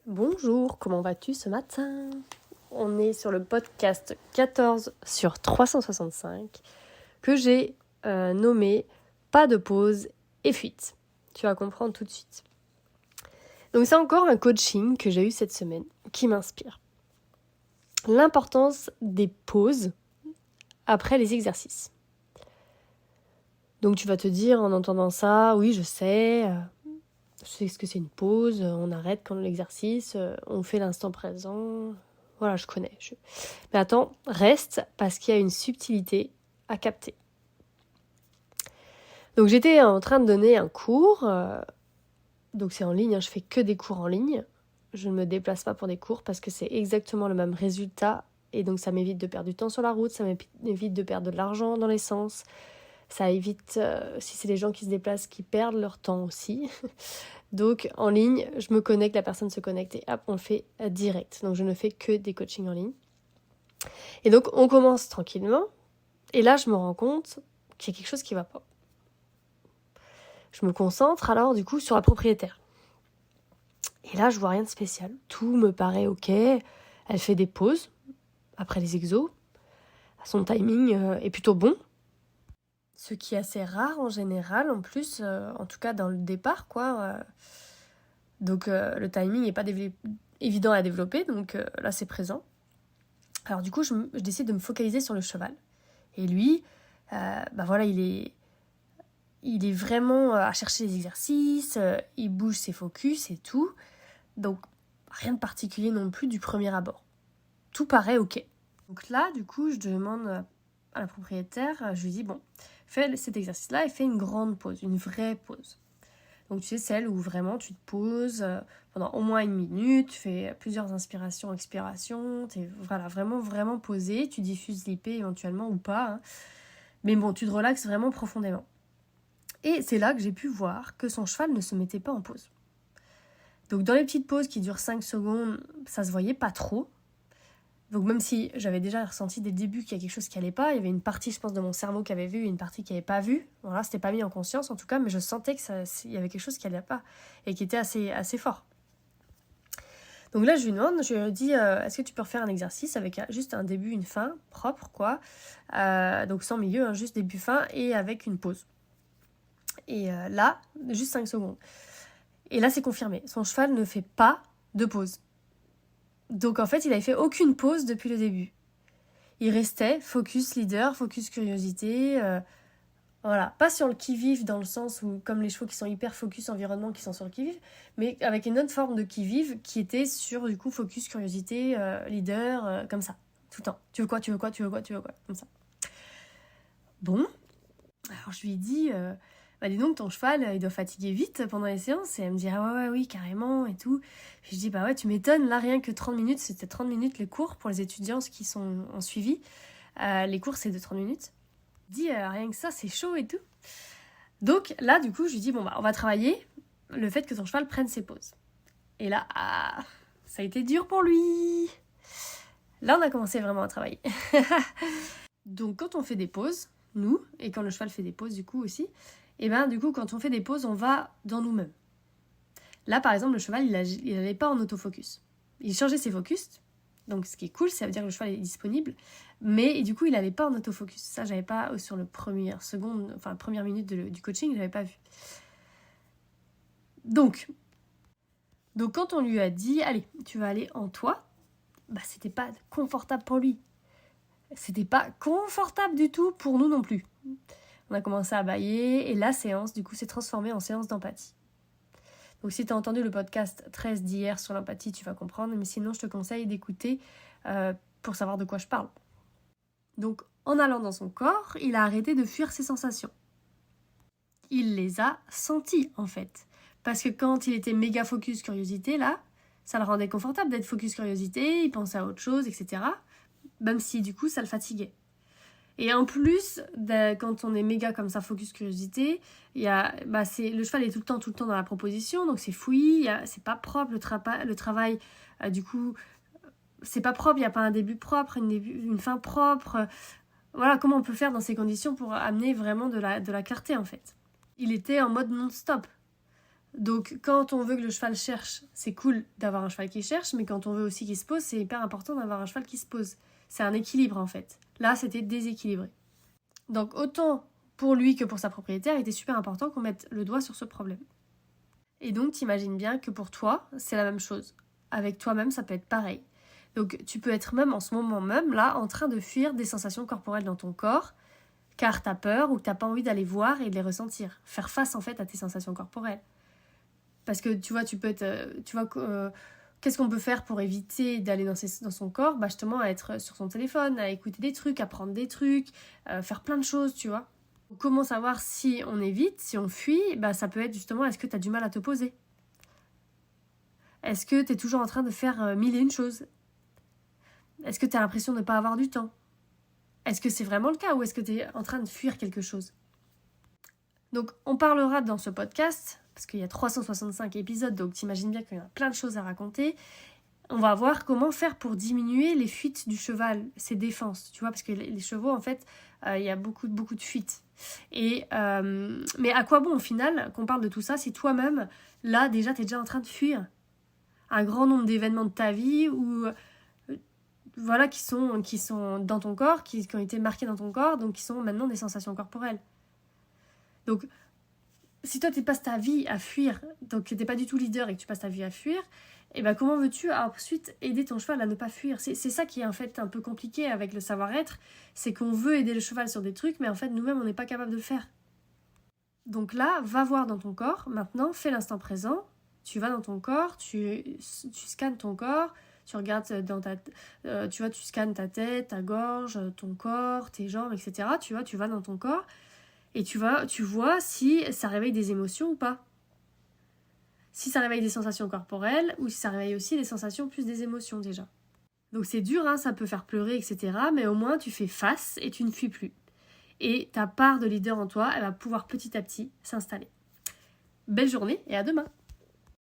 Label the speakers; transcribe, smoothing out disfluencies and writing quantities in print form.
Speaker 1: Bonjour, comment vas-tu ce matin? On est sur le podcast 14 sur 365 que j'ai nommé Pas de pause et fuite. Tu vas comprendre tout de suite. Donc c'est encore un coaching que j'ai eu cette semaine qui m'inspire. L'importance des pauses après les exercices. Donc tu vas te dire en entendant ça, oui je sais ce que c'est une pause, on arrête quand l'exercice, on fait l'instant présent, voilà je connais. Mais attends, reste parce qu'il y a une subtilité à capter. Donc j'étais en train de donner un cours, donc c'est en ligne, je fais que des cours en ligne, je ne me déplace pas pour des cours parce que c'est exactement le même résultat et donc ça m'évite de perdre du temps sur la route, ça m'évite de perdre de l'argent dans l'essence. Ça évite, si c'est des gens qui se déplacent, qui perdent leur temps aussi. Donc, en ligne, je me connecte, la personne se connecte et hop, on le fait direct. Donc, je ne fais que des coachings en ligne. Et donc, on commence tranquillement. Et là, je me rends compte qu'il y a quelque chose qui ne va pas. Je me concentre alors, du coup, sur la propriétaire. Et là, je vois rien de spécial. Tout me paraît OK. Elle fait des pauses après les exos. Son timing est plutôt bon. Ce qui est assez rare en général, en plus, en tout cas dans le départ, quoi. Donc le timing n'est pas évident à développer, donc là c'est présent. Alors du coup, je décide de me focaliser sur le cheval. Et lui, voilà, il est vraiment à chercher les exercices, il bouge ses focus et tout. Donc rien de particulier non plus du premier abord. Tout paraît OK. Donc là, du coup, je demande à la propriétaire, je lui dis, bon, fais cet exercice-là et fais une grande pause, une vraie pause. Donc tu sais, celle où vraiment tu te poses pendant au moins 1 minute, tu fais plusieurs inspirations, expirations, tu es vraiment posé, tu diffuses l'IP éventuellement ou pas, hein. Mais bon, tu te relaxes vraiment profondément. Et c'est là que j'ai pu voir que son cheval ne se mettait pas en pause. Donc dans les petites pauses qui durent 5 secondes, ça se voyait pas trop. Donc même si j'avais déjà ressenti dès le début qu'il y a quelque chose qui allait pas, il y avait une partie, je pense, de mon cerveau qui avait vu et une partie qui n'avait pas vu. Voilà, c'était pas mis en conscience en tout cas, mais je sentais qu'il y avait quelque chose qui allait pas et qui était assez fort. Donc là, je lui demande, je lui dis, est-ce que tu peux refaire un exercice avec juste un début, une fin, propre, quoi. Donc sans milieu, hein, juste début, fin et avec une pause. Et là, juste 5 secondes. Et là, c'est confirmé. Son cheval ne fait pas de pause. Donc en fait, il avait fait aucune pause depuis le début. Il restait focus leader, focus curiosité, voilà. Pas sur le qui-vive dans le sens où, comme les chevaux qui sont hyper focus environnement, qui sont sur le qui-vive, mais avec une autre forme de qui-vive qui était sur, du coup, focus curiosité, leader, comme ça, tout le temps. Tu veux quoi, comme ça. Bon, alors je lui ai dit, dis donc, ton cheval, il doit fatiguer vite pendant les séances. Et elle me dit, ah ouais, oui, carrément, et tout. Puis je dis, bah ouais, tu m'étonnes, là, rien que 30 minutes, c'était 30 minutes les cours pour les étudiants qui sont en suivi. Les cours, c'est de 30 minutes. Je dis, rien que ça, c'est chaud et tout. Donc là, du coup, je lui dis, on va travailler le fait que ton cheval prenne ses pauses. Et là, ça a été dur pour lui. Là, on a commencé vraiment à travailler. Donc, quand on fait des pauses, nous, et quand le cheval fait des pauses, du coup, aussi, et du coup, quand on fait des pauses, on va dans nous-mêmes. Là, par exemple, le cheval, il n'allait pas en autofocus. Il changeait ses focus. Donc, ce qui est cool, ça veut dire que le cheval est disponible. Mais du coup, il n'allait pas en autofocus. Ça, j'avais pas sur le première minute du coaching, j'avais pas vu. Donc, quand on lui a dit, allez, tu vas aller en toi, c'était pas confortable pour lui. C'était pas confortable du tout pour nous non plus. On a commencé à bâiller et la séance, du coup, s'est transformée en séance d'empathie. Donc si tu as entendu le podcast 13 d'hier sur l'empathie, tu vas comprendre, mais sinon je te conseille d'écouter pour savoir de quoi je parle. Donc en allant dans son corps, il a arrêté de fuir ses sensations. Il les a senties en fait. Parce que quand il était méga focus curiosité, là, ça le rendait confortable d'être focus curiosité, il pensait à autre chose, etc. Même si du coup ça le fatiguait. Et en plus, quand on est méga comme ça, focus curiosité, il y a, le cheval est tout le temps dans la proposition, donc c'est fouillis, c'est pas propre le travail, du coup, c'est pas propre, il n'y a pas un début propre, une fin propre. Voilà, comment on peut faire dans ces conditions pour amener vraiment de la clarté en fait. Il était en mode non-stop. Donc quand on veut que le cheval cherche, c'est cool d'avoir un cheval qui cherche, mais quand on veut aussi qu'il se pose, c'est hyper important d'avoir un cheval qui se pose. C'est un équilibre en fait. Là, c'était déséquilibré. Donc autant pour lui que pour sa propriétaire, il était super important qu'on mette le doigt sur ce problème. Et donc t'imagines bien que pour toi, c'est la même chose. Avec toi-même, ça peut être pareil. Donc tu peux être même en ce moment même là en train de fuir des sensations corporelles dans ton corps car t'as peur ou que t'as pas envie d'aller voir et de les ressentir. Faire face en fait à tes sensations corporelles. Parce que tu vois, tu peux être... qu'est-ce qu'on peut faire pour éviter d'aller dans son corps? Bah justement à être sur son téléphone, à écouter des trucs, à prendre des trucs, faire plein de choses, tu vois. Comment savoir si on évite, si on fuit? Bah ça peut être justement, est-ce que t'as du mal à te poser? Est-ce que t'es toujours en train de faire mille et une choses? Est-ce que t'as l'impression de ne pas avoir du temps? Est-ce que c'est vraiment le cas ou est-ce que t'es en train de fuir quelque chose? Donc on parlera dans ce podcast, parce qu'il y a 365 épisodes, donc t'imagines bien qu'il y a plein de choses à raconter. On va voir comment faire pour diminuer les fuites du cheval, ses défenses, tu vois, parce que les chevaux, en fait, il y a beaucoup de fuites. Mais à quoi bon, au final, qu'on parle de tout ça, si toi-même, là, déjà, t'es déjà en train de fuir un grand nombre d'événements de ta vie ou voilà, qui sont dans ton corps, qui ont été marqués dans ton corps, donc qui sont maintenant des sensations corporelles. Donc, si toi, tu passes ta vie à fuir, donc tu n'es pas du tout leader et que tu passes ta vie à fuir, et ben comment veux-tu ensuite aider ton cheval à ne pas fuir? C'est ça qui est en fait un peu compliqué avec le savoir-être, c'est qu'on veut aider le cheval sur des trucs, mais en fait, nous-mêmes, on n'est pas capable de le faire. Donc là, va voir dans ton corps, maintenant, fais l'instant présent, tu vas dans ton corps, tu scannes ton corps, tu regardes tu vois, tu scannes ta tête, ta gorge, ton corps, tes jambes, etc. Tu vois, tu vas dans ton corps et tu vois si ça réveille des émotions ou pas. Si ça réveille des sensations corporelles ou si ça réveille aussi des sensations plus des émotions déjà. Donc c'est dur, hein, ça peut faire pleurer, etc. Mais au moins tu fais face et tu ne fuis plus. Et ta part de leader en toi, elle va pouvoir petit à petit s'installer. Belle journée et à demain!